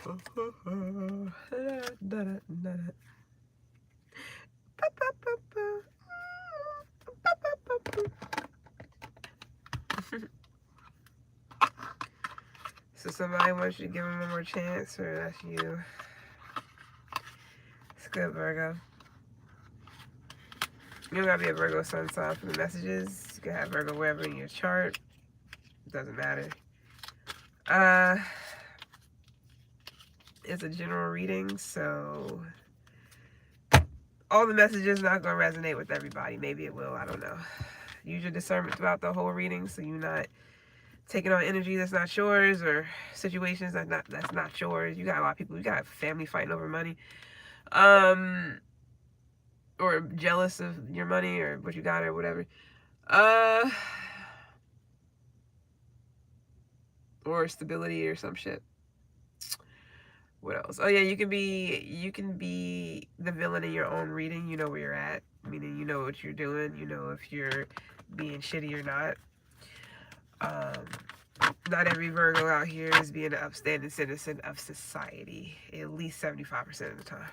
So somebody wants you to give them one more chance, or that's you. It's good, Virgo. You don't gotta be a Virgo sun sign for the messages. You can have Virgo wherever in your chart. It doesn't matter. It's a general reading, so all the messages not gonna resonate with everybody. Maybe it will, I don't know. Use your discernment throughout the whole reading so you're not taking on energy that's not yours, or situations that's not yours. You got a lot of people, you got family fighting over money. Or jealous of your money or what you got or whatever. Or stability or some shit. What else? Oh yeah, you can be the villain in your own reading. You know where you're at, meaning you know what you're doing. You know if you're being shitty or not. Not every Virgo out here is being an upstanding citizen of society, at least 75% of the time.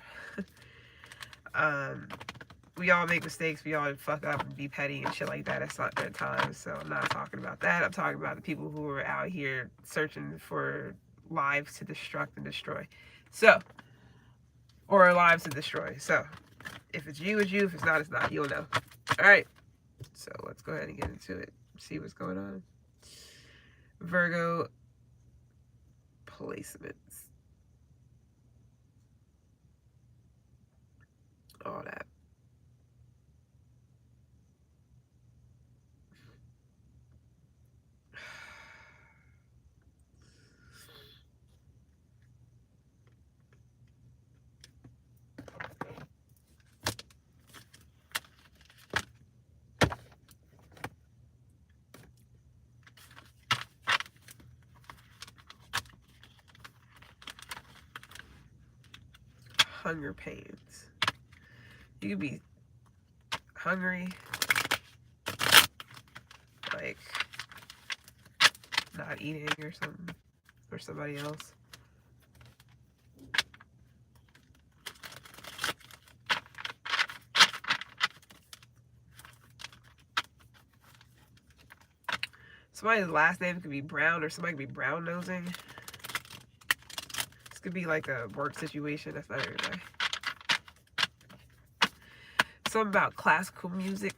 We all make mistakes, we all fuck up and be petty and shit like that at certain times, so I'm not talking about that. I'm talking about the people who are out here searching for lives to destruct and destroy. So, or lives to destroy. So, if it's you, it's you. If it's not, it's not. You'll know. Alright, so let's go ahead and get into it. See what's going on. Virgo placements. All that. Hunger pains. You could be hungry, like not eating or something, or somebody else. Somebody's last name could be Brown, or somebody could be brown nosing. This could be like a work situation. That's not everybody. Something about classical music.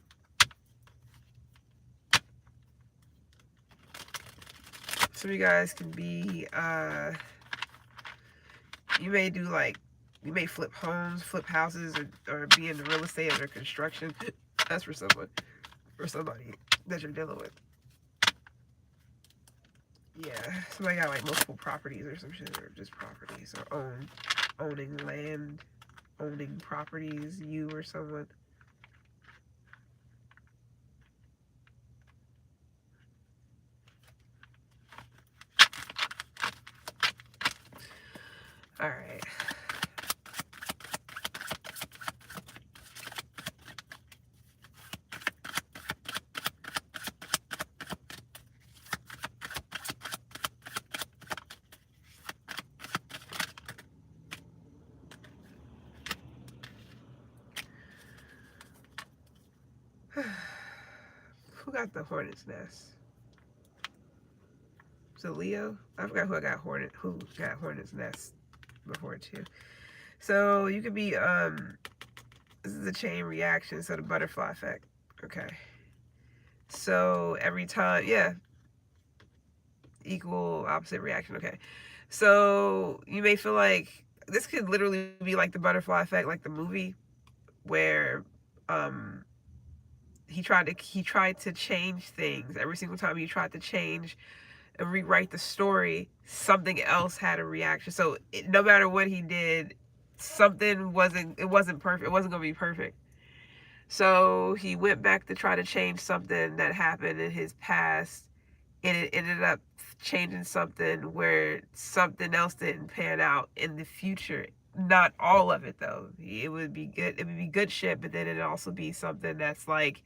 Some of you guys can be, you may do like, you may flip homes, flip houses, or be in the real estate or construction. That's for someone, or somebody that you're dealing with. Yeah, somebody got like multiple properties or some shit, or just properties, or owning land, owning properties, you or someone. All right. Who got the hornet's nest? So Leo? I forgot who got hornet's nest before too. So you could be this is a chain reaction, so the butterfly effect. Okay. So every time, yeah. Equal opposite reaction, okay. So you may feel like this could literally be like the butterfly effect, like the movie where he tried to change things. Every single time he tried to change and rewrite the story, something else had a reaction. So no matter what he did, something wasn't perfect. It wasn't gonna be perfect. So he went back to try to change something that happened in his past, and it ended up changing something where something else didn't pan out in the future. Not all of it though. It would be good. It would be good shit, but then it'd also be something that's like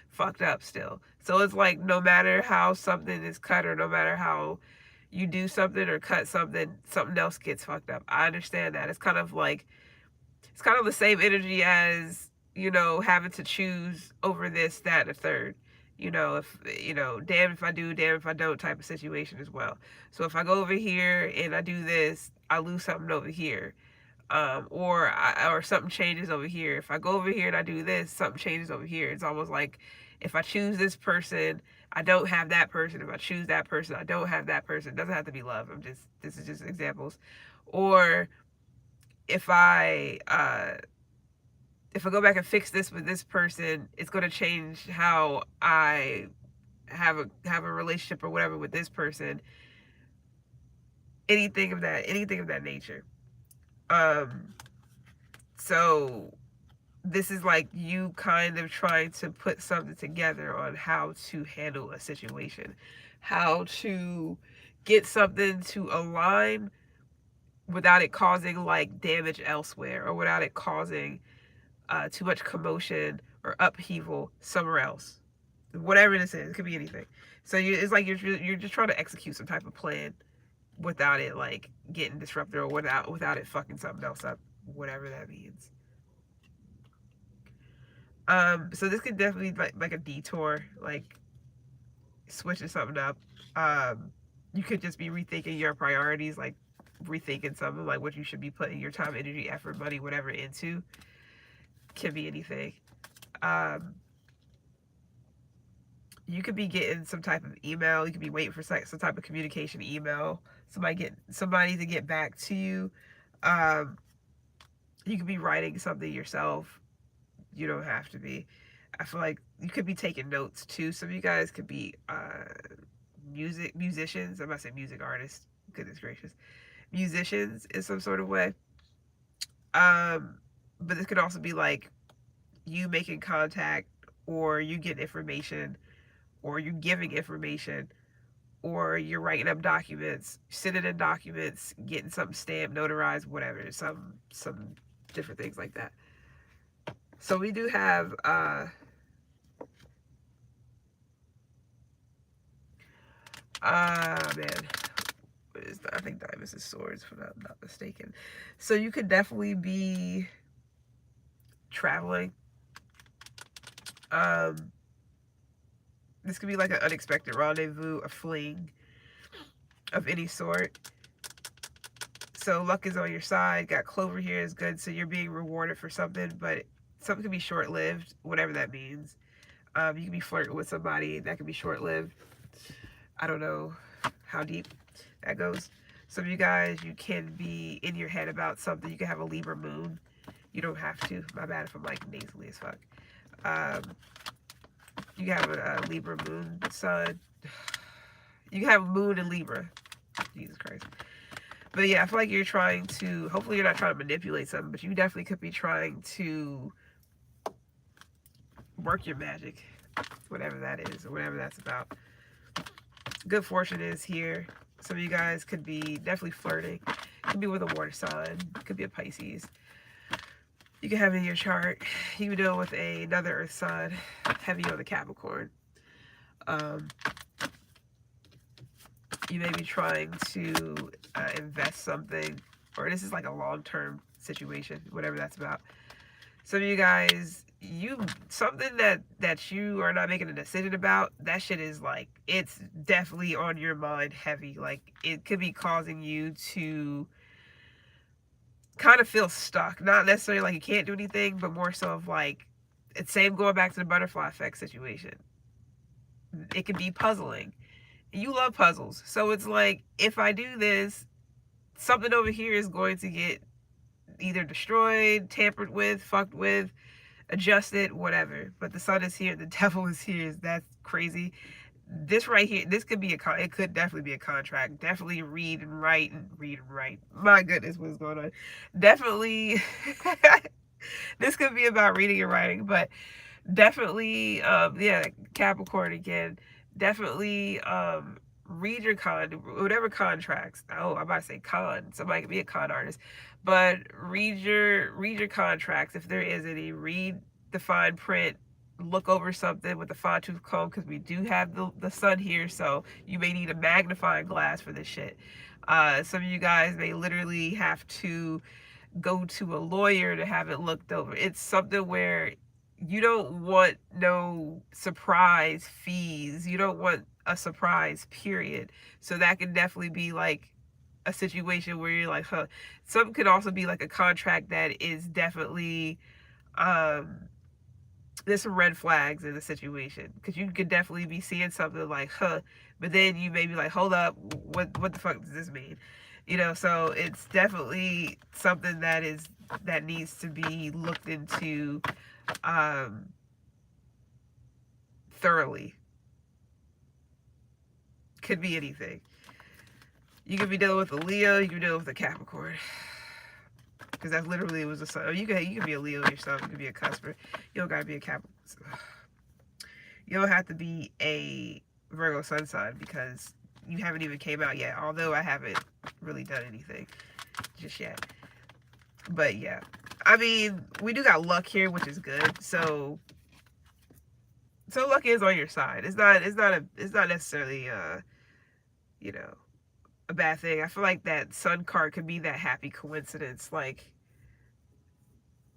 fucked up still. So it's like no matter how something is cut, or no matter how you do something or cut something, something else gets fucked up. I understand that. It's kind of like, it's kind of the same energy as, you know, having to choose over this, that, and a third. You know, if, you know, damn if I do, damn if I don't type of situation as well. So if I go over here and I do this, I lose something over here. Or something changes over here. If I go over here and I do this, something changes over here. It's almost like if I choose this person, I don't have that person. If I choose that person, I don't have that person. It doesn't have to be love. This is just examples. Or if I go back and fix this with this person, it's going to change how I have a relationship or whatever with this person. Anything of that nature. So this is like you kind of trying to put something together on how to handle a situation, how to get something to align without it causing like damage elsewhere, or without it causing too much commotion or upheaval somewhere else. Whatever this is, it could be anything. So it's like you're just trying to execute some type of plan without it like getting disrupted, or without it fucking something else up, whatever that means. So this could definitely be like a detour, like switching something up. You could just be rethinking your priorities, like rethinking something like what you should be putting your time, energy, effort, money, whatever into. Can be anything. You could be getting some type of email. You could be waiting for some type of communication email. Somebody to get back to you. You could be writing something yourself. You don't have to be. I feel like you could be taking notes too. Some of you guys could be musicians. I'm about to say music artists. Goodness gracious, musicians in some sort of way. But this could also be like you making contact, or you get information, or you giving information, or you're writing up documents, sending in documents, getting something stamped, notarized, whatever, some different things like that. So we do have man, what is that? I think diamonds and swords, if I'm not mistaken. So you could definitely be traveling. This could be like an unexpected rendezvous, a fling of any sort. So luck is on your side. Got clover here is good. So you're being rewarded for something, but something could be short-lived, whatever that means. You can be flirting with somebody that could be short-lived. I don't know how deep that goes. Some of you guys, you can be in your head about something. You can have a Libra moon. You don't have to. My bad if I'm like nasally as fuck. You have a Libra moon sun. You can have moon in Libra. Jesus Christ. But yeah, I feel like you're trying to, hopefully you're not trying to manipulate something, but you definitely could be trying to work your magic, whatever that is, or whatever that's about. Good fortune is here. Some of you guys could be definitely flirting. Could be with a water sign. Could be a Pisces. You can have it in your chart. You can deal with another earth sign, heavy on the Capricorn. You may be trying to invest something, or this is like a long-term situation, whatever that's about. Some of you guys, something that you are not making a decision about, that shit is like, it's definitely on your mind heavy. Like, it could be causing you to kind of feel stuck. Not necessarily like you can't do anything, but more so of like, it's same going back to the butterfly effect situation. It could be puzzling. You love puzzles. So it's like, if I do this, something over here is going to get either destroyed, tampered with, fucked with, adjusted, whatever. But the sun is here, the devil is here. That's crazy. This right here, this could be it could definitely be a contract. Definitely read and write. My goodness, what's going on? Definitely, this could be about reading and writing, but definitely, yeah, Capricorn again. Definitely, read your whatever contracts. Oh, I'm about to say con. Somebody could be a con artist, but read your contracts if there is any. Read the fine print. look over something with a fine tooth comb, because we do have the sun here, so you may need a magnifying glass for this shit. Some of you guys may literally have to go to a lawyer to have it looked over. It's something where you don't want no surprise fees. You don't want a surprise, period. So that can definitely be like a situation where you're like, huh. Some could also be like a contract that is definitely there's some red flags in the situation, because you could definitely be seeing something like, huh, but then you may be like, hold up, what the fuck does this mean? You know, so it's definitely something that needs to be looked into thoroughly. Could be anything. You could be dealing with a Leo, you could be dealing with a Capricorn, because that literally was a sun. You could be a Leo yourself. You could be a Cusper. You don't gotta be a Capricorn. You don't have to be a Virgo sun sign, because you haven't even came out yet. Although I haven't really done anything just yet. But yeah, I mean, we do got luck here, which is good. So luck is on your side. It's not necessarily you know, a bad thing. I feel like that sun card could be that happy coincidence, like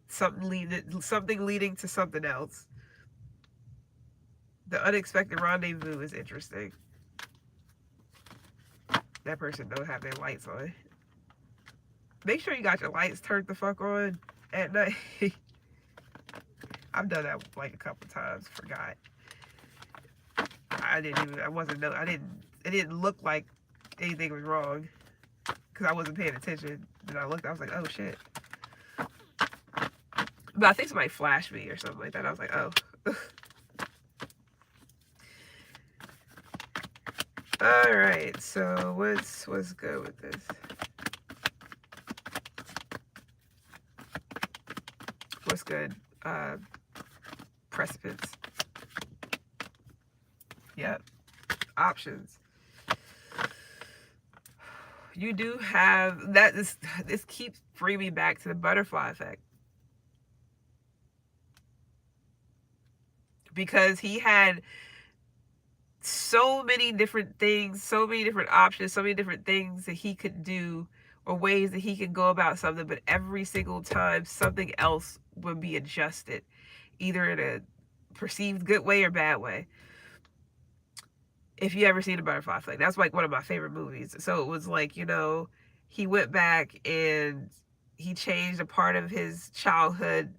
something leading to something else. The unexpected rendezvous is interesting. That person don't have their lights on. Make sure you got your lights turned the fuck on at night. I've done that like a couple times. Forgot. It didn't look like anything was wrong, because I wasn't paying attention. Then I looked, I was like, oh shit. But I think somebody flashed me or something like that. I was like, oh. All right, so what's good with this? What's good? Precipice. Yep. Options. You do have that. This keeps bringing me back to the butterfly effect, because he had so many different things, so many different options, so many different things that he could do, or ways that he could go about something, but every single time something else would be adjusted, either in a perceived good way or bad way. If you ever seen a butterfly effect, that's like one of my favorite movies. So it was like, you know, he went back and he changed a part of his childhood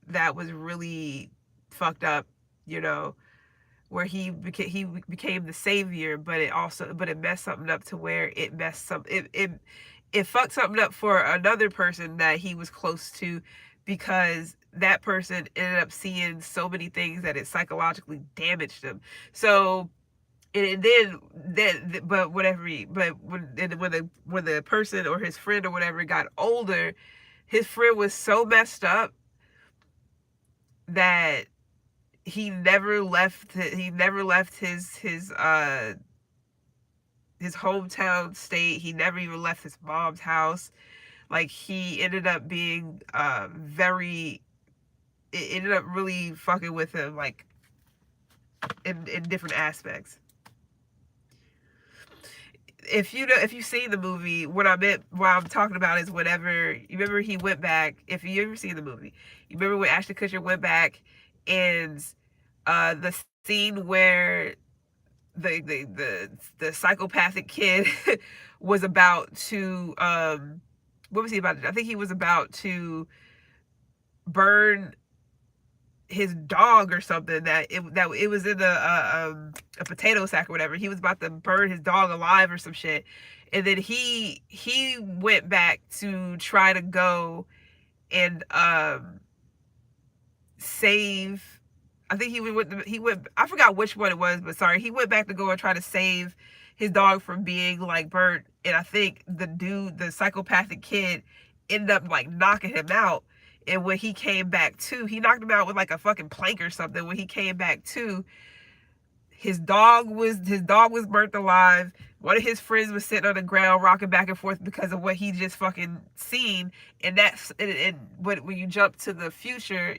that was really fucked up, you know, where he became the savior, but it messed something up to where it fucked something up for another person that he was close to, because that person ended up seeing so many things that it psychologically damaged him. So, and then but whatever but when the person or his friend or whatever got older, his friend was so messed up that he never left his hometown state. He never even left his mom's house. Like, he ended up being it ended up really fucking with him, like in different aspects. If you've seen the movie, what I'm talking about is whenever, you remember he went back, if you ever seen the movie, you remember when Ashton Kutcher went back, and the scene where the psychopathic kid was about to what was he about to do? I think he was about to burn his dog or something, that it was in a potato sack or whatever. He was about to burn his dog alive or some shit, and then he went back to try to go and save. I think he went. I forgot which one it was, but sorry, he went back to go and try to save his dog from being like burnt. And I think the psychopathic kid, ended up like knocking him out. And when he came back to, he knocked him out with like a fucking plank or something. When he came back to, His dog was burnt alive. One of his friends was sitting on the ground rocking back and forth because of what he just fucking seen. And that's and when you jump to the future,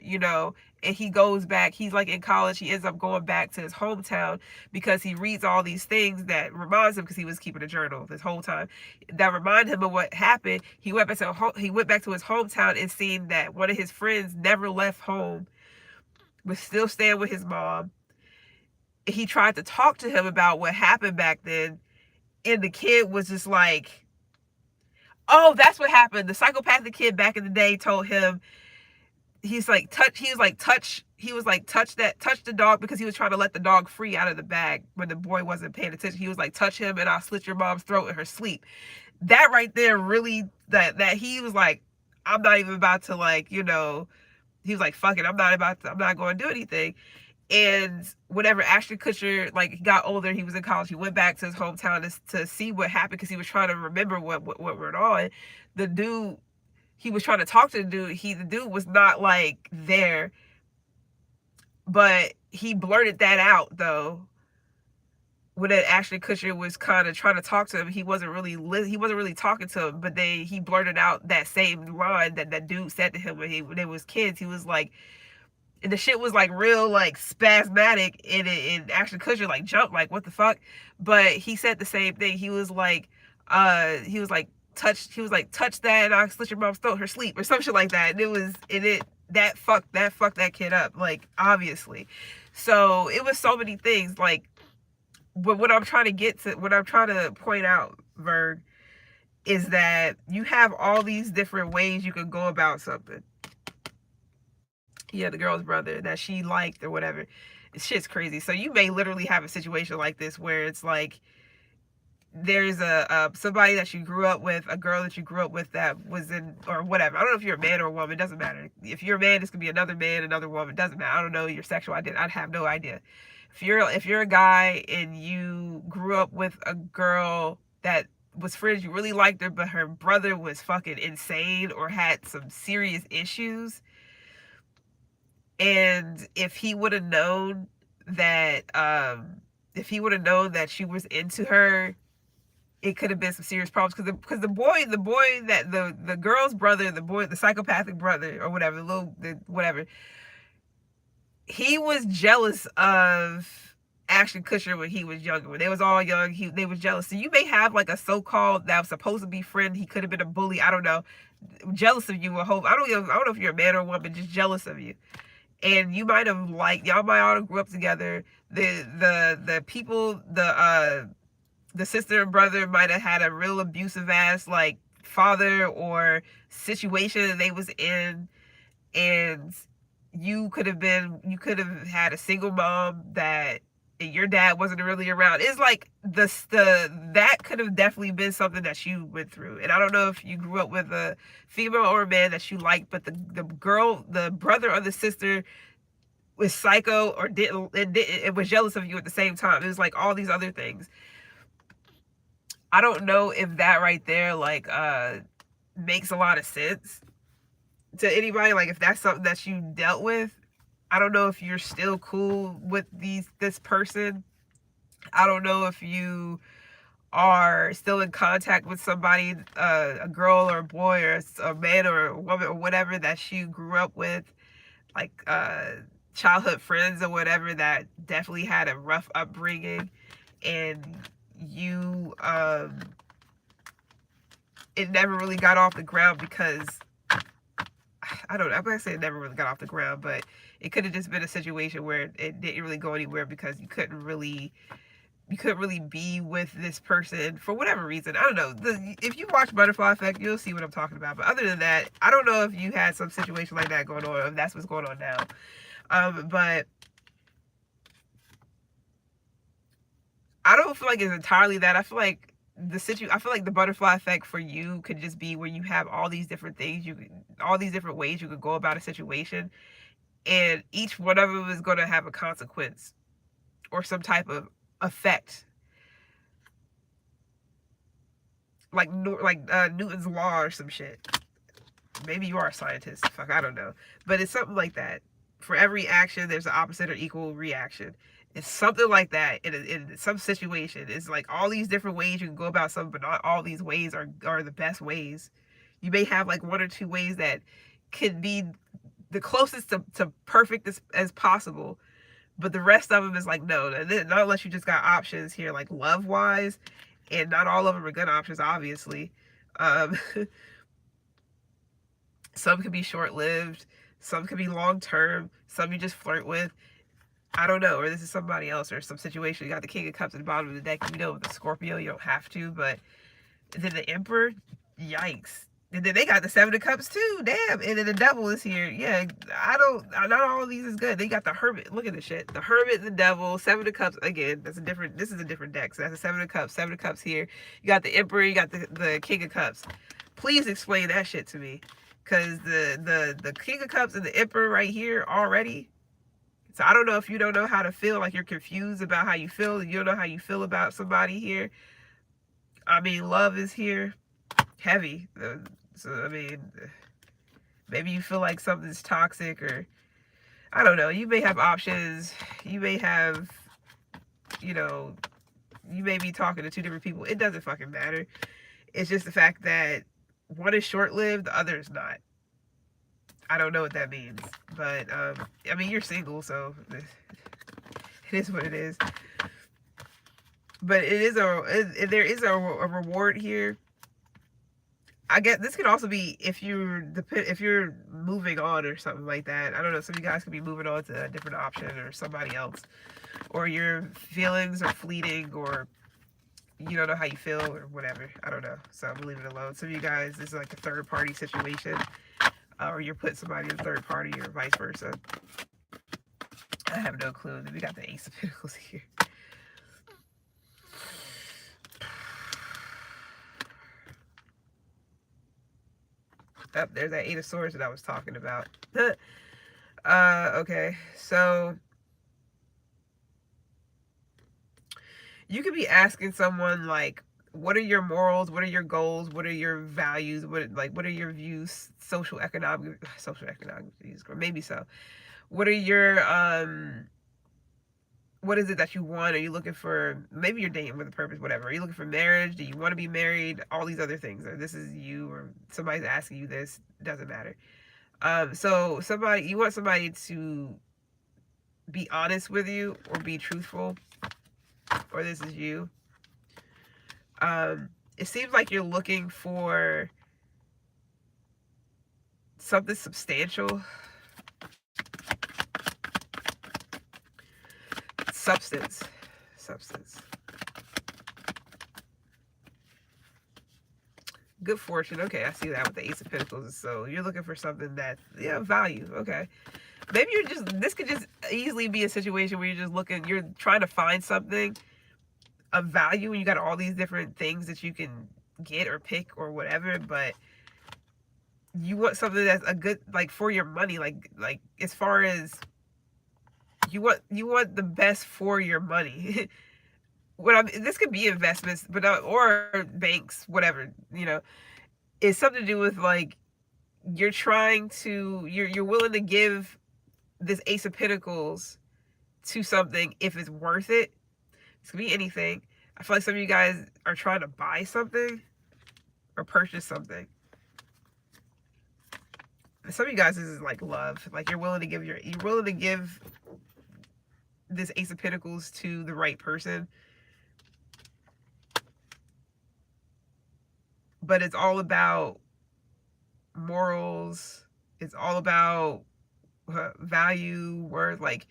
and he goes back, he's like in college, he ends up going back to his hometown because he reads all these things that reminds him, because he was keeping a journal this whole time, that remind him of what happened. He went back to his hometown and seen that one of his friends never left home, was still staying with his mom. He tried to talk to him about what happened back then, and the kid was just like, oh, that's what happened. The psychopathic kid back in the day told him, touch the dog, because he was trying to let the dog free out of the bag when the boy wasn't paying attention. He was like, touch him and I'll slit your mom's throat in her sleep. That right there really, that he was like, I'm not even about to, like, he was like, fuck it, I'm not going to do anything. And whenever Ashton Kutcher got older, he was in college, he went back to his hometown to see what happened, because he was trying to remember what went on. The dude, he was trying to talk to the dude. The dude was not there, but he blurted that out though. When Ashton Kutcher was kind of trying to talk to him, he wasn't really talking to him. But he blurted out that same line that dude said to him when they was kids. He was like, and the shit was real spasmodic, and Ashton Kutcher jumped what the fuck. But he said the same thing. He was like touch that and I'll slit your mom's throat, her sleep, or some shit like that. And that fucked that kid up, obviously. So it was so many things. But what I'm trying to point out, Verg, is that you have all these different ways you can go about something. Yeah, the girl's brother that she liked or whatever. Shit's crazy. So you may literally have a situation like this where it's there's somebody that you grew up with, a girl that you grew up with that was in, or whatever. I don't know if you're a man or a woman. It doesn't matter. If you're a man, this could be another man, another woman. It doesn't matter. I don't know your sexual identity. I have no idea. If you're a guy and you grew up with a girl that was friends, you really liked her, but her brother was fucking insane or had some serious issues, and if he would have known that she was into her, it could have been some serious problems, because the girl's brother, the psychopathic brother or whatever, whatever, he was jealous of Ashton Kutcher when he was younger. When they was all young, they was jealous. So you may have a so-called, that was supposed to be friend, he could have been a bully, I don't know, jealous of you. I don't know if you're a man or a woman, just jealous of you. And you might have y'all might all grew up together. The people, the sister and brother might have had a real abusive ass father or situation that they was in, and you could have had a single mom that, and your dad wasn't really around. It's that could have definitely been something that you went through. And I don't know if you grew up with a female or a man that you liked, but the brother or the sister was psycho or it was jealous of you at the same time. It was all these other things. I don't know if that right there makes a lot of sense to anybody. If that's something that you dealt with. I don't know if you're still cool with this person. I don't know if you are still in contact with somebody, a girl or a boy or a man or a woman or whatever that you grew up with, childhood friends or whatever, that definitely had a rough upbringing, and you it never really got off the ground because, I don't know, I'm gonna say it never really got off the ground, but it could have just been a situation where it didn't really go anywhere because you couldn't really be with this person for whatever reason. I don't know. If you watch Butterfly Effect, you'll see what I'm talking about. But other than that, I don't know if you had some situation like that going on, or if that's what's going on now. But I don't feel like it's entirely that. I feel like the butterfly effect for you could just be where you have all these different things, all these different ways you could go about a situation, and each one of them is going to have a consequence or some type of effect, like Newton's law or some shit. Maybe you are a scientist, fuck, I don't know, but it's something like that. For every action there's an opposite or equal reaction, It's something like that in some situation. It's like all these different ways you can go about something, but not all these ways are the best ways. You may have like one or two ways that can be the closest to perfect as possible, but the rest of them is like no, not unless you just got options here, like love wise, and not all of them are good options, obviously. Um, some could be short lived, some could be long term, some you just flirt with. I don't know, or this is somebody else, or some situation. You got the King of Cups at the bottom of the deck. You know, with the Scorpio, you don't have to, but then the Emperor, yikes. And then they got the Seven of Cups too, damn. And then the Devil is here. Yeah, not all of these is good. They got the Hermit. Look at this shit. The Hermit, the Devil, Seven of Cups. Again, this is a different deck. So that's the Seven of Cups here. You got the Emperor, you got the King of Cups. Please explain that shit to me. Because the King of Cups and the Emperor right here already. So I don't know if you don't know how to feel, like you're confused about how you feel. You don't know how you feel about somebody here. I mean, love is here, heavy. So I mean, maybe you feel like something's toxic, or I don't know. You may have options. You may have, you know, you may be talking to two different people. It doesn't fucking matter. It's just the fact that one is short-lived, the other is not. I don't know what that means, but I mean, you're single, so it is what it is. But there is a reward here. I guess this could also be if you're moving on or something like that. I don't know. Some of you guys could be moving on to a different option or somebody else, or your feelings are fleeting, or you don't know how you feel or whatever. I don't know. So I'm gonna leave it alone. Some of you guys, this is like a third party situation, or you're putting somebody in a third party, or vice versa. I have no clue. Then we got the Ace of Pentacles here. Oh, there's that Eight of Swords that I was talking about. Okay, so you could be asking someone like, what are your morals? What are your goals? What are your values? What are your views? Social economic, maybe so. What are your what is it that you want? Are you looking for, maybe you're dating with a purpose, whatever. Are you looking for marriage? Do you want to be married? All these other things. Or this is you, or somebody's asking you this. Doesn't matter. So you want somebody to be honest with you or be truthful, or this is you. It seems like you're looking for something substantial. Substance. Good fortune. Okay, I see that with the Ace of Pentacles. So you're looking for something that, yeah, value. Okay. Maybe this could just easily be a situation where you're trying to find something of value, and you got all these different things that you can get or pick or whatever, but you want something that's a good, like, for your money, like as far as you want the best for your money. This could be investments, but or banks, whatever, it's something to do with, like, you're willing to give this Ace of Pentacles to something if it's worth it. This could be anything. I feel like some of you guys are trying to buy something or purchase something. Some of you guys, this is like love. Like you're willing to give this Ace of Pentacles to the right person. But it's all about morals. It's all about value, worth. Like,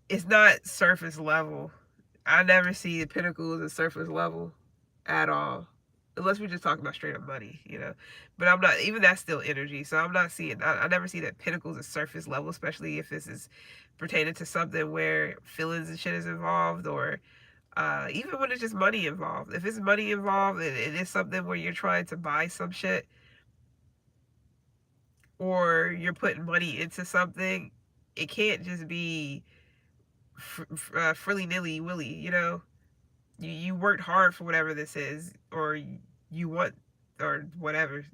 it's not surface level. I never see the Pentacles at surface level at all. Unless we're just talking about straight up money, But I'm not, even that's still energy. So I'm not seeing, I never see that Pentacles at surface level, especially if this is pertaining to something where feelings and shit is involved, or even when it's just money involved. If it's money involved and it is something where you're trying to buy some shit, or you're putting money into something, it can't just be frilly-nilly willy, you worked hard for whatever this is, or you want, or whatever.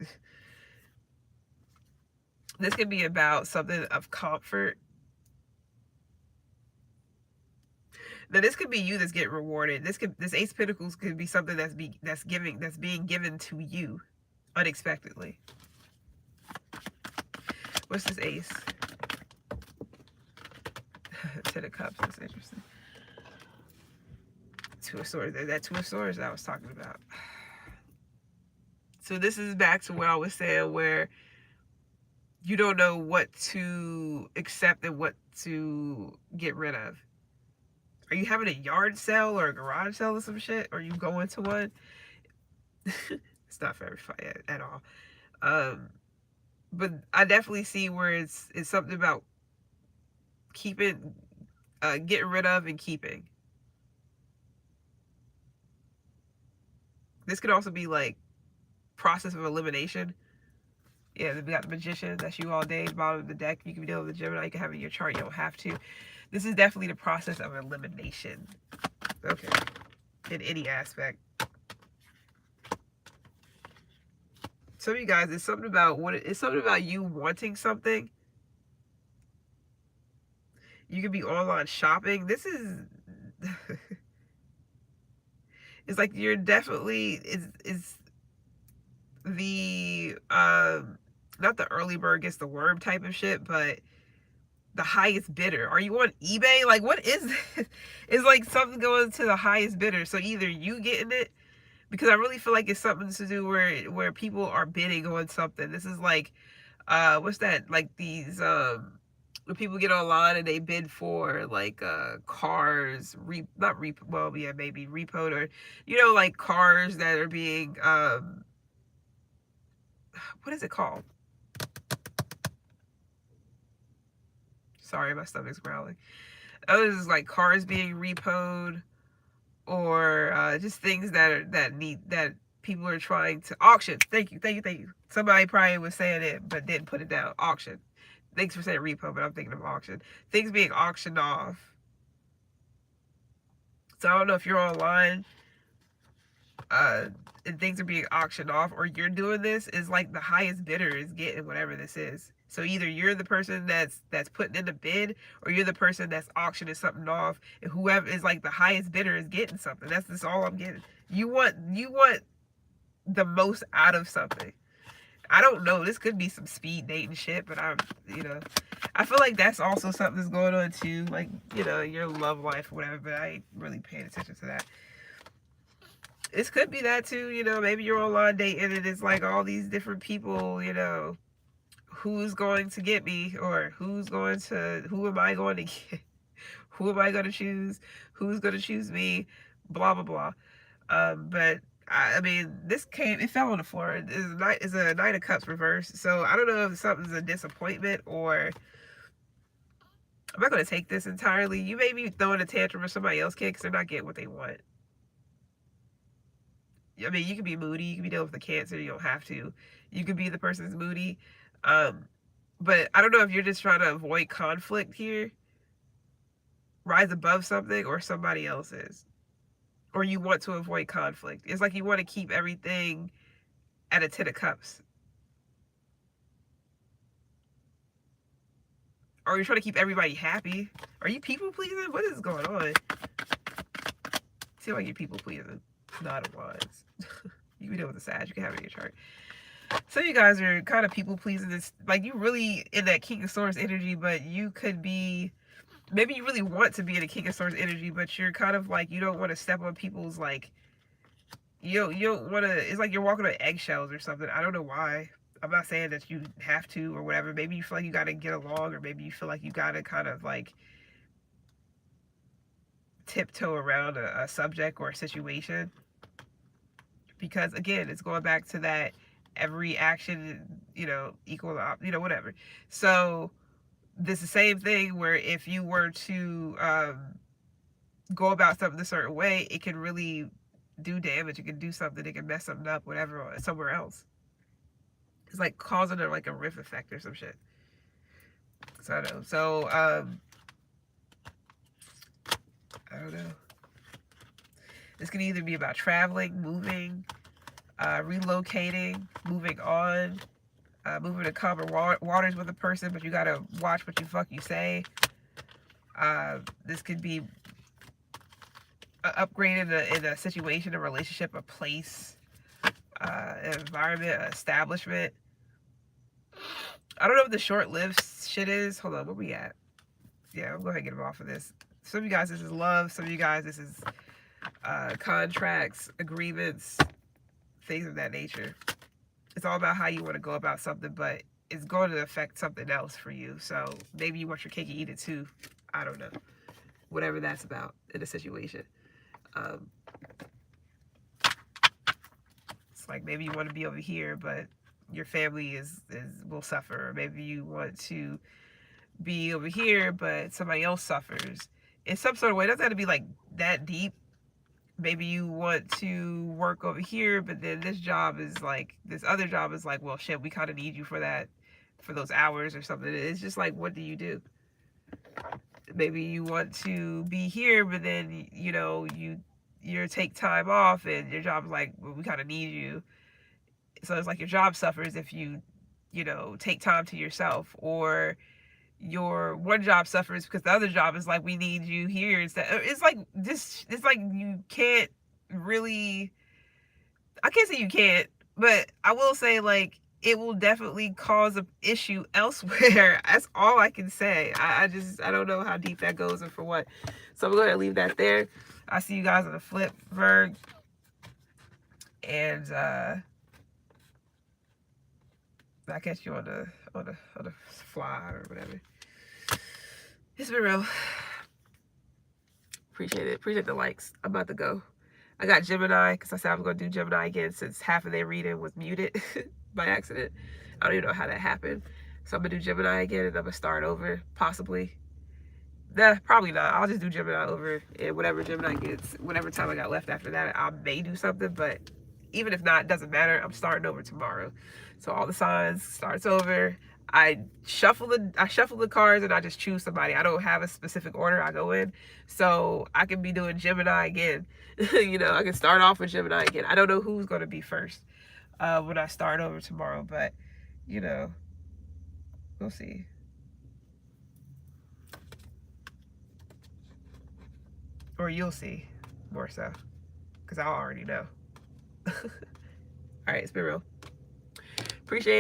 This could be about something of comfort, Now this could be you that's getting rewarded. This Ace of Pentacles could be something that's being given to you unexpectedly. What's this Ace? Ten of Cups. That's interesting. Two of Swords. That Two of Swords that I was talking about. So this is back to what I was saying, where you don't know what to accept and what to get rid of. Are you having a yard sale or a garage sale or some shit? Or you going to one? It's not for everybody at all. But I definitely see where it's something about keeping, getting rid of and keeping. This could also be like process of elimination. Yeah, we got the Magician. That's you all day. Bottom of the deck. You can deal with the Gemini. You can have it in your chart. You don't have to. This is definitely the process of elimination. Okay. In any aspect. Some of you guys, it's something about you wanting something. You could be online shopping. This is it's like you're definitely is the not the early bird gets the worm type of shit, but the highest bidder. Are you on eBay? Like, what is this? It's like something going to the highest bidder. So either you getting it, because I really feel like it's something to do where people are bidding on something. This is like what's that? Like these when people get online and they bid for like cars, well, yeah, maybe repoed, or like cars that are being what is it called? Sorry, my stomach's growling. Others is like cars being repoed, or just things that people are trying to auction. Thank you. Somebody probably was saying it but didn't put it down. Auction. Thanks for saying repo, but I'm thinking of auction. Things being auctioned off. So I don't know if you're online and things are being auctioned off, or you're doing this, is like the highest bidder is getting whatever this is. So either you're the person that's putting in the bid, or you're the person that's auctioning something off, and whoever is like the highest bidder is getting something. That's just all I'm getting. You want the most out of something. I don't know. This could be some speed dating shit, but I feel like that's also something that's going on too. Like, your love life or whatever, but I ain't really paying attention to that. This could be that too, maybe you're online dating and it's like all these different people, who's going to get me, or who am I going to get? Who am I going to choose? Who's going to choose me? Blah, blah, blah. But I mean, it fell on the floor. It's a Knight of Cups reverse. So I don't know if something's a disappointment, or I'm not going to take this entirely. You may be throwing a tantrum or somebody else can, because they're not getting what they want. I mean, you can be moody. You can be dealing with the Cancer. You don't have to. You could be the person that's moody. But I don't know if you're just trying to avoid conflict here. Rise above something, or somebody else is. Or you want to avoid conflict. It's like you want to keep everything at a 10 of Cups. Or you're trying to keep everybody happy. Are you people pleasing? What is going on? Seems like you're people pleasing. Not of Wands. You can deal with the Sag. You can have it in your chart. So you guys are kind of people pleasing. This, like, you really in that King of Swords energy, but you could be, maybe you really want to be in a King of Swords energy, but you're kind of like, you don't want to step on people's, like, you don't want to, it's like you're walking on eggshells or something. I don't know why. I'm not saying that you have to or whatever. Maybe you feel like you got to get along, or maybe you feel like you got to kind of like tiptoe around a subject or a situation. Because again, it's going back to that every action, equal, whatever. So this is the same thing where if you were to go about something a certain way, it can really do damage. It can do something. It can mess something up, whatever, somewhere else. It's like causing like a rift effect or some shit. So I don't know. So I don't know. This can either be about traveling, moving, relocating, moving on, moving to calmer waters with a person, but you gotta watch what you say. This could be upgrade in a situation, a relationship, a place, an environment, an establishment. I don't know what the short-lived shit is. Hold on, where we at? Yeah, I'm going to get them off of this. Some of you guys, this is love. Some of you guys, this is contracts, agreements, things of that nature. It's all about how you want to go about something, but it's going to affect something else for you. So maybe you want your cake and eat it too. I don't know. Whatever that's about in a situation. It's like maybe you want to be over here, but your family will suffer. Or maybe you want to be over here, but somebody else suffers. In some sort of way, it doesn't have to be like that deep. Maybe you want to work over here, but then this other job is like, well, shit, we kind of need you for those hours or something. It's just like, what do you do? Maybe you want to be here, but then, you take time off and your job is like, well, we kind of need you. So it's like your job suffers if you take time to yourself, or your one job suffers because the other job is like, we need you here instead. It's like this. It's like you can't really. I can't say you can't, but I will say, like, it will definitely cause an issue elsewhere. That's all I can say. I don't know how deep that goes and for what. So I'm going to leave that there. I'll see you guys on the flip, Virg. And I'll catch you on the fly or whatever. It's been real. Appreciate it. Appreciate the likes. I'm about to go. I got Gemini because I said I was going to do Gemini again since half of their reading was muted by accident. I don't even know how that happened. So I'm going to do Gemini again and I'm going to start over, possibly. Nah, probably not. I'll just do Gemini over, and whatever Gemini gets, whatever time I got left after that, I may do something, but even if not, it doesn't matter. I'm starting over tomorrow. So all the signs starts over. I shuffle the cards and I just choose somebody. I don't have a specific order I go in. So I can be doing Gemini again. I can start off with Gemini again. I don't know who's going to be first when I start over tomorrow, but we'll see. Or you'll see, more so, because I'll already know. All right, it's been real. Appreciate it.